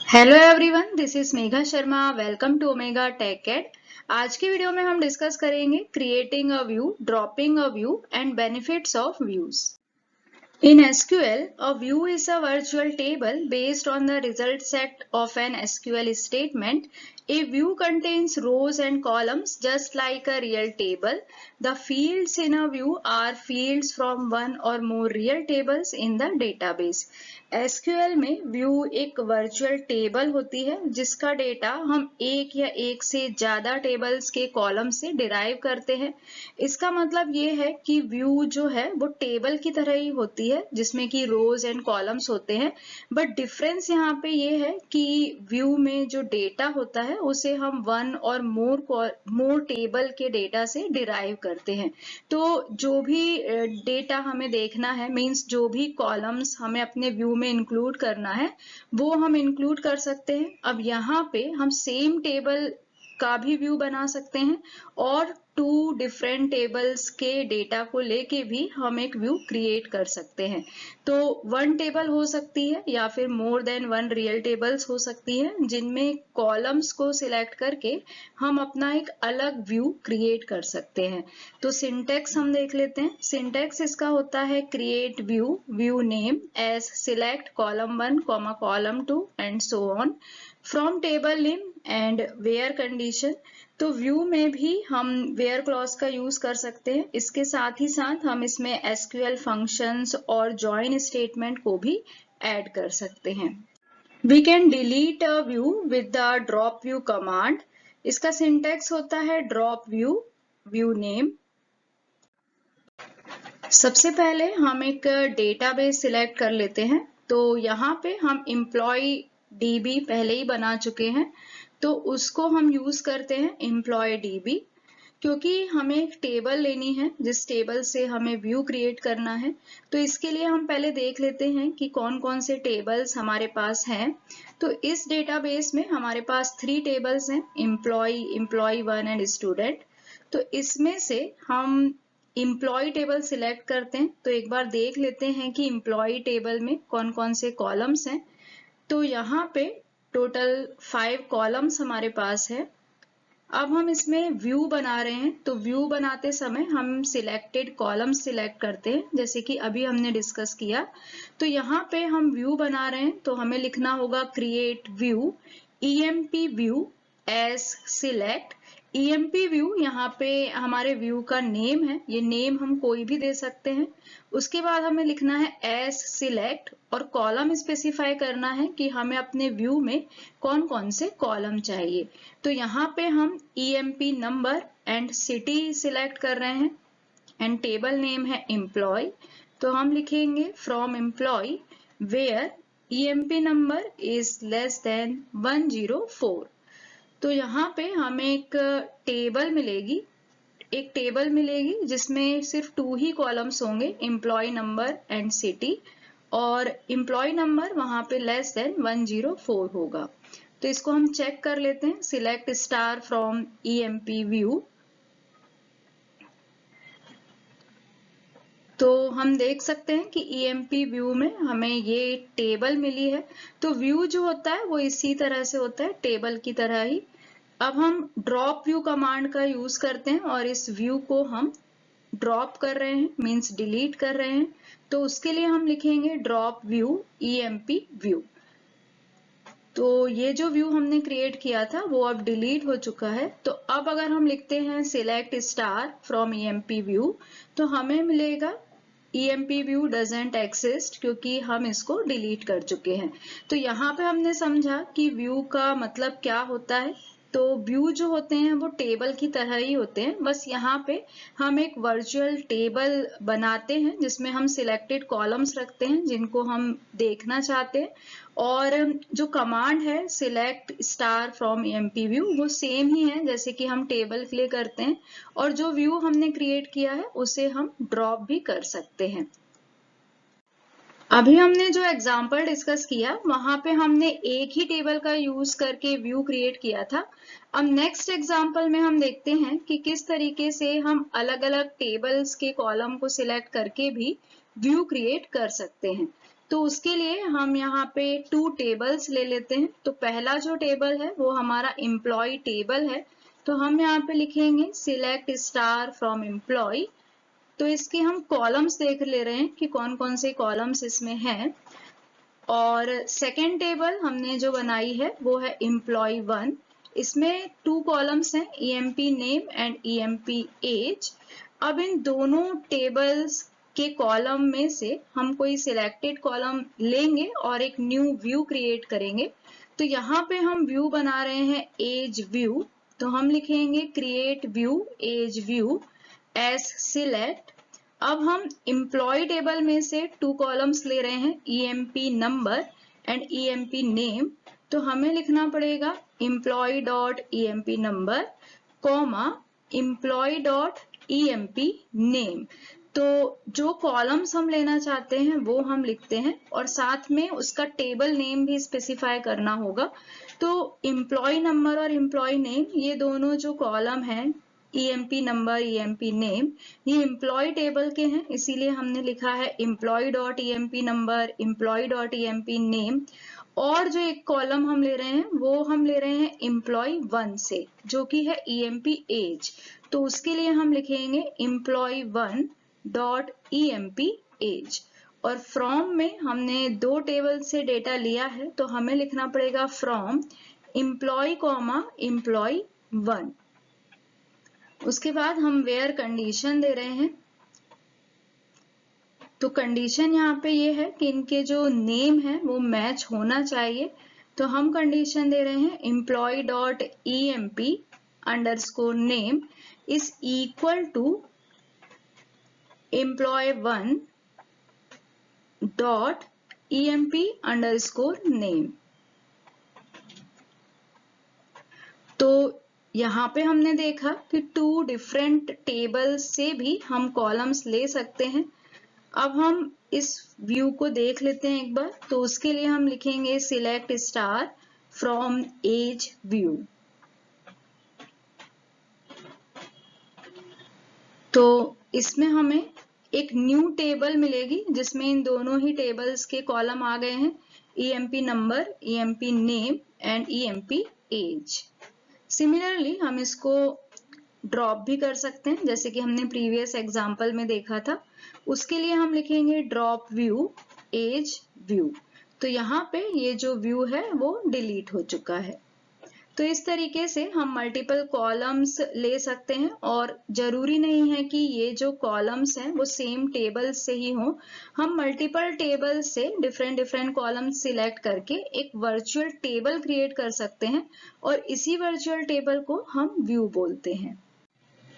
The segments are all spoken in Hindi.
Hello everyone, this is Megha Sharma. Welcome to Omega Tech Ed. आज की वीडियो में हम डिस्कस करेंगे creating a view, dropping a view and benefits of views. In SQL, a view is a virtual table based on the result set of an SQL statement. A view contains rows and columns just like a real table. The fields in a view are fields from one or more real tables in the database. SQL में व्यू एक वर्चुअल टेबल होती है जिसका डेटा हम एक या एक से ज्यादा टेबल्स के कॉलम से डिराइव करते हैं। इसका मतलब ये है कि व्यू जो है वो टेबल की तरह ही होती है जिसमें कि रोज एंड कॉलम्स होते हैं। बट डिफरेंस यहाँ पे ये है कि व्यू में जो डेटा होता है उसे हम वन और मोर टेबल के डेटा से डिराइव करते हैं। तो जो भी डेटा हमें देखना है, मींस जो भी कॉलम्स हमें अपने व्यू में इंक्लूड करना है वो हम इंक्लूड कर सकते हैं। अब यहाँ पे हम सेम टेबल का भी व्यू बना सकते हैं और टू डिफरेंट टेबल्स के डेटा को लेके भी हम एक व्यू क्रिएट कर सकते हैं। तो वन टेबल हो सकती है या फिर more than one real tables हो सकती है जिनमें कॉलम्स को सिलेक्ट करके हम अपना एक अलग व्यू क्रिएट कर सकते हैं। तो सिंटेक्स हम देख लेते हैं। सिंटेक्स इसका होता है create view, view name as select column 1, column 2 and so on from table name and where condition. तो व्यू में भी हम वेयर क्लॉज का यूज कर सकते हैं। इसके साथ ही साथ हम इसमें एसक्यूएल फंक्शंस और जॉइन स्टेटमेंट को भी ऐड कर सकते हैं। We can delete a view with the drop view command. इसका सिंटेक्स होता है ड्रॉप व्यू, व्यू नेम। सबसे पहले हम एक डेटाबेस सिलेक्ट कर लेते हैं। तो यहाँ पे हम एम्प्लॉय डीबी पहले ही बना चुके हैं, तो उसको हम यूज करते हैं एम्प्लॉय डीबी, क्योंकि हमें एक टेबल लेनी है जिस टेबल से हमें व्यू क्रिएट करना है। तो इसके लिए हम पहले देख लेते हैं कि कौन कौन से टेबल्स हमारे पास हैं। तो इस डेटाबेस में हमारे पास 3 टेबल्स हैं, एम्प्लॉय, एम्प्लॉय 1 एंड स्टूडेंट। तो इसमें से हम एम्प्लॉय टेबल सिलेक्ट करते हैं। तो एक बार देख लेते हैं कि एम्प्लॉय टेबल में कौन कौन से कॉलम्स हैं। तो यहाँ पे टोटल 5 कॉलम्स हमारे पास है। अब हम इसमें व्यू बना रहे हैं, तो व्यू बनाते समय हम सिलेक्टेड कॉलम सिलेक्ट करते हैं जैसे कि अभी हमने डिस्कस किया। तो यहाँ पे हम व्यू बना रहे हैं तो हमें लिखना होगा create view, EMP view as select. EMP view यहाँ पे हमारे व्यू का नेम है, ये नेम हम कोई भी दे सकते हैं। उसके बाद हमें लिखना है एज सिलेक्ट और कॉलम स्पेसिफाई करना है कि हमें अपने व्यू में कौन कौन से कॉलम चाहिए। तो यहाँ पे हम EMP number and city select कर रहे हैं एंड टेबल नेम है एम्प्लॉय। तो हम लिखेंगे from employee where EMP number is less than 104। तो यहाँ पे हमें एक टेबल मिलेगी जिसमें सिर्फ 2 ही कॉलम्स होंगे, एम्प्लॉय नंबर एंड सिटी, और एम्प्लॉय नंबर वहां पे लेस देन 104 होगा। तो इसको हम चेक कर लेते हैं, select star from EMP view. तो हम देख सकते हैं कि EMP व्यू में हमें ये टेबल मिली है। तो व्यू जो होता है वो इसी तरह से होता है, टेबल की तरह ही। अब हम ड्रॉप व्यू कमांड का यूज करते हैं और इस व्यू को हम ड्रॉप कर रहे हैं, मींस डिलीट कर रहे हैं। तो उसके लिए हम लिखेंगे ड्रॉप व्यू EMP व्यू। तो ये जो व्यू हमने क्रिएट किया था वो अब डिलीट हो चुका है। तो अब अगर हम लिखते हैं select star from EMP view तो हमें मिलेगा EMP व्यू डजंट एक्सिस्ट, क्योंकि हम इसको डिलीट कर चुके हैं। तो यहाँ पे हमने समझा कि व्यू का मतलब क्या होता है। तो व्यू जो होते हैं वो टेबल की तरह ही होते हैं, बस यहाँ पे हम एक वर्चुअल टेबल बनाते हैं जिसमें हम सिलेक्टेड कॉलम्स रखते हैं जिनको हम देखना चाहते हैं। और जो कमांड है select star from EMP view वो सेम ही है जैसे कि हम टेबल के लिए करते हैं, और जो व्यू हमने क्रिएट किया है उसे हम ड्रॉप भी कर सकते हैं। अभी हमने जो एग्जाम्पल डिस्कस किया वहां पे हमने एक ही टेबल का यूज करके व्यू क्रिएट किया था। अब नेक्स्ट एग्जाम्पल में हम देखते हैं कि किस तरीके से हम अलग अलग टेबल्स के कॉलम को सिलेक्ट करके भी व्यू क्रिएट कर सकते हैं। तो उसके लिए हम यहाँ पे 2 टेबल्स ले लेते हैं। तो पहला जो टेबल है वो हमारा एम्प्लॉय टेबल है। तो हम यहाँ पे लिखेंगे सिलेक्ट स्टार फ्रॉम एम्प्लॉय। तो इसके हम कॉलम्स देख ले रहे हैं कि कौन कौन से कॉलम्स इसमें हैं। और सेकेंड टेबल हमने जो बनाई है वो है एम्प्लॉय 1। इसमें 2 कॉलम्स हैं, EMP name and EMP age. अब इन दोनों टेबल्स के कॉलम में से हम कोई सिलेक्टेड कॉलम लेंगे और एक न्यू व्यू क्रिएट करेंगे। तो यहाँ पे हम व्यू बना रहे हैं एज व्यू। तो हम लिखेंगे create view age view as select. अब हम एम्प्लॉय टेबल में से 2 कॉलम्स ले रहे हैं, EMP number and EMP name. तो हमें लिखना पड़ेगा employ dot EMP number comma employ dot EMP name. तो जो कॉलम्स हम लेना चाहते हैं वो हम लिखते हैं और साथ में उसका टेबल नेम भी स्पेसिफाई करना होगा। तो एम्प्लॉय नंबर और एम्प्लॉय नेम ये दोनों जो कॉलम हैं, EMP नंबर EMP नेम, ये एम्प्लॉय टेबल के हैं, इसीलिए हमने लिखा है employ dot EMP number employ dot EMP name. और जो एक कॉलम हम ले रहे हैं वो हम ले रहे हैं एम्प्लॉय 1 से, जो कि है EMP एज। तो उसके लिए हम लिखेंगे एम्प्लॉय 1 डॉट EMP एज। और फ्रॉम में हमने 2 टेबल से डेटा लिया है, तो हमें लिखना पड़ेगा फ्रॉम एम्प्लॉय कॉमा एम्प्लॉय 1। उसके बाद हम वेयर कंडीशन दे रहे हैं। तो कंडीशन यहाँ पे ये है कि इनके जो नेम है वो मैच होना चाहिए। तो हम कंडीशन दे रहे हैं employee dot EMP underscore name is equal to employee 1 dot EMP underscore name. तो यहाँ पे हमने देखा कि 2 डिफरेंट टेबल से भी हम कॉलम्स ले सकते हैं। अब हम इस व्यू को देख लेते हैं एक बार। तो उसके लिए हम लिखेंगे select star from age view. तो इसमें हमें एक न्यू टेबल मिलेगी जिसमें इन दोनों ही टेबल्स के कॉलम आ गए हैं, EMP number EMP name and EMP age. Similarly हम इसको ड्रॉप भी कर सकते हैं, जैसे कि हमने प्रीवियस एग्जाम्पल में देखा था। उसके लिए हम लिखेंगे ड्रॉप व्यू एज व्यू। तो यहाँ पे ये जो व्यू है वो डिलीट हो चुका है। तो इस तरीके से हम मल्टीपल कॉलम्स ले सकते हैं और जरूरी नहीं है कि ये जो कॉलम्स हैं वो सेम टेबल से ही हों। हम मल्टीपल टेबल से डिफरेंट डिफरेंट कॉलम्स सिलेक्ट करके एक वर्चुअल टेबल क्रिएट कर सकते हैं और इसी वर्चुअल टेबल को हम व्यू बोलते हैं।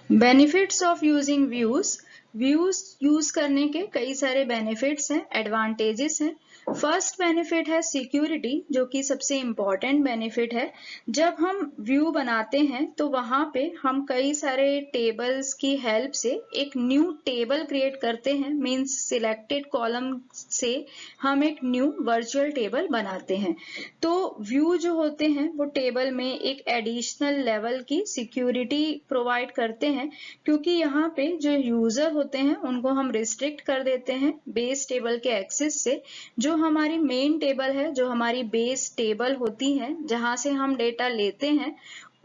Benefits of using views. Views use करने के कई सारे बेनिफिट्स हैं, एडवांटेजेस हैं। फर्स्ट बेनिफिट है सिक्योरिटी, जो कि सबसे इम्पॉर्टेंट बेनिफिट है। जब हम व्यू बनाते हैं तो वहां पे हम कई सारे टेबल्स की हेल्प से एक न्यू टेबल क्रिएट करते हैं। मींस सिलेक्टेड कॉलम से हम एक न्यू वर्चुअल टेबल बनाते हैं। तो व्यू जो होते हैं वो टेबल में एक एडिशनल लेवल की सिक्योरिटी प्रोवाइड करते हैं, क्योंकि यहाँ पे जो यूजर होते हैं उनको हम रिस्ट्रिक्ट कर देते हैं बेस टेबल के एक्सेस से। जो हमारी मेन टेबल है, जो हमारी बेस टेबल होती है जहां से हम डेटा लेते हैं,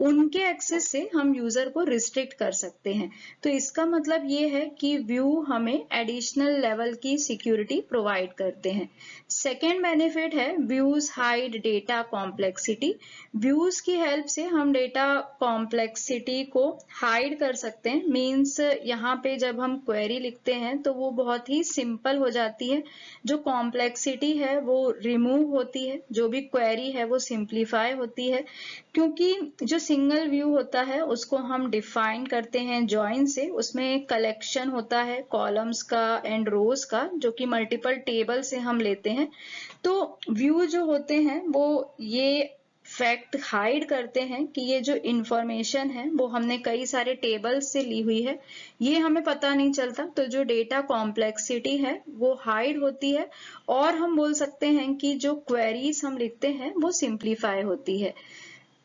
उनके एक्सेस से हम यूजर को रिस्ट्रिक्ट कर सकते हैं। तो इसका मतलब ये है कि व्यू हमें एडिशनल लेवल की सिक्योरिटी प्रोवाइड करते हैं। सेकेंड बेनिफिट है views hide data complexity. Views की हेल्प से हम डेटा कॉम्प्लेक्सिटी को हाइड कर सकते हैं। मीन्स यहाँ पे जब हम क्वेरी लिखते हैं तो वो बहुत ही सिंपल हो जाती है। जो कॉम्प्लेक्सिटी है वो रिमूव होती है, जो भी क्वेरी है वो सिंप्लीफाई होती है, क्योंकि जो सिंगल व्यू होता है उसको हम डिफाइन करते हैं जॉइन से। उसमें कलेक्शन होता है कॉलम्स का एंड रोज का, जो कि मल्टीपल टेबल से हम लेते हैं। तो व्यू जो होते हैं वो ये फैक्ट हाइड करते हैं कि ये जो इंफॉर्मेशन है वो हमने कई सारे टेबल्स से ली हुई है, ये हमें पता नहीं चलता। तो जो डेटा कॉम्प्लेक्सिटी है वो हाइड होती है और हम बोल सकते हैं कि जो क्वेरीज हम लिखते हैं वो सिंप्लीफाई होती है।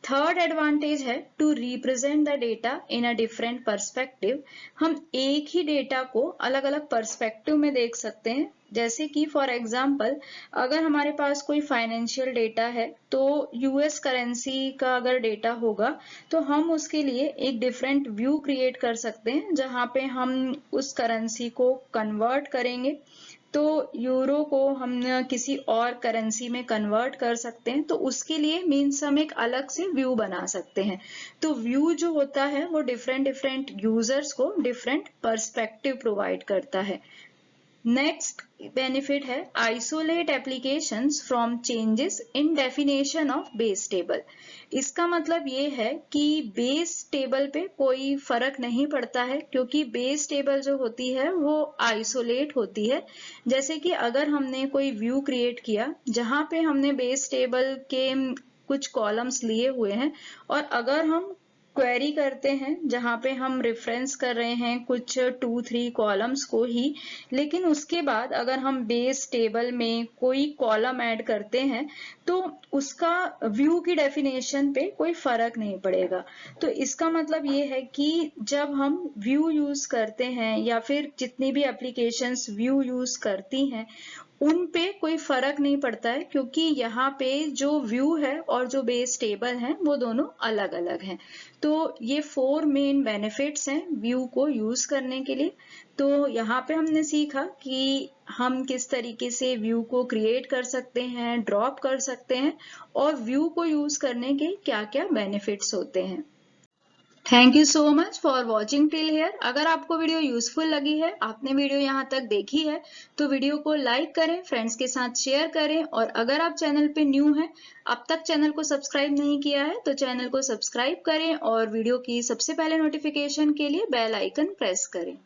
थर्ड एडवांटेज है to represent the data in a different perspective. हम एक ही डेटा को अलग अलग पर्सपेक्टिव में देख सकते हैं। जैसे कि फॉर एग्जांपल अगर हमारे पास कोई फाइनेंशियल डेटा है तो यूएस करेंसी का अगर डेटा होगा तो हम उसके लिए एक डिफरेंट व्यू क्रिएट कर सकते हैं जहां पे हम उस करेंसी को कन्वर्ट करेंगे। तो यूरो को हम किसी और करेंसी में कन्वर्ट कर सकते हैं, तो उसके लिए मीन्स हम एक अलग से व्यू बना सकते हैं। तो व्यू जो होता है वो डिफरेंट डिफरेंट यूजर्स को डिफरेंट पर्सपेक्टिव प्रोवाइड करता है। नेक्स्ट बेनिफिट है isolate applications from changes in definition of base table. इसका मतलब ये है कि बेस टेबल पे कोई फर्क नहीं पड़ता है, क्योंकि बेस टेबल जो होती है वो आइसोलेट होती है। जैसे कि अगर हमने कोई व्यू क्रिएट किया जहां पे हमने बेस टेबल के कुछ कॉलम्स लिए हुए हैं और अगर हम क्वेरी करते हैं जहां पे हम रेफरेंस कर रहे हैं कुछ 2-3 कॉलम्स को ही, लेकिन उसके बाद अगर हम बेस टेबल में कोई कॉलम ऐड करते हैं तो उसका व्यू की डेफिनेशन पे कोई फर्क नहीं पड़ेगा। तो इसका मतलब ये है कि जब हम व्यू यूज करते हैं या फिर जितनी भी एप्लीकेशंस व्यू यूज करती हैं उन पे कोई फर्क नहीं पड़ता है, क्योंकि यहाँ पे जो व्यू है और जो बेस टेबल है वो दोनों अलग अलग हैं। तो ये 4 मेन बेनिफिट्स हैं व्यू को यूज करने के लिए। तो यहाँ पे हमने सीखा कि हम किस तरीके से व्यू को क्रिएट कर सकते हैं, ड्रॉप कर सकते हैं और व्यू को यूज करने के क्या क्या बेनिफिट्स होते हैं। Thank you so much for watching till here. अगर आपको वीडियो यूजफुल लगी है, आपने वीडियो यहाँ तक देखी है, तो वीडियो को लाइक करें, फ्रेंड्स के साथ शेयर करें और अगर आप चैनल पे न्यू हैं, अब तक चैनल को सब्सक्राइब नहीं किया है तो चैनल को सब्सक्राइब करें और वीडियो की सबसे पहले नोटिफिकेशन के लिए बेल आइकन प्रेस करें।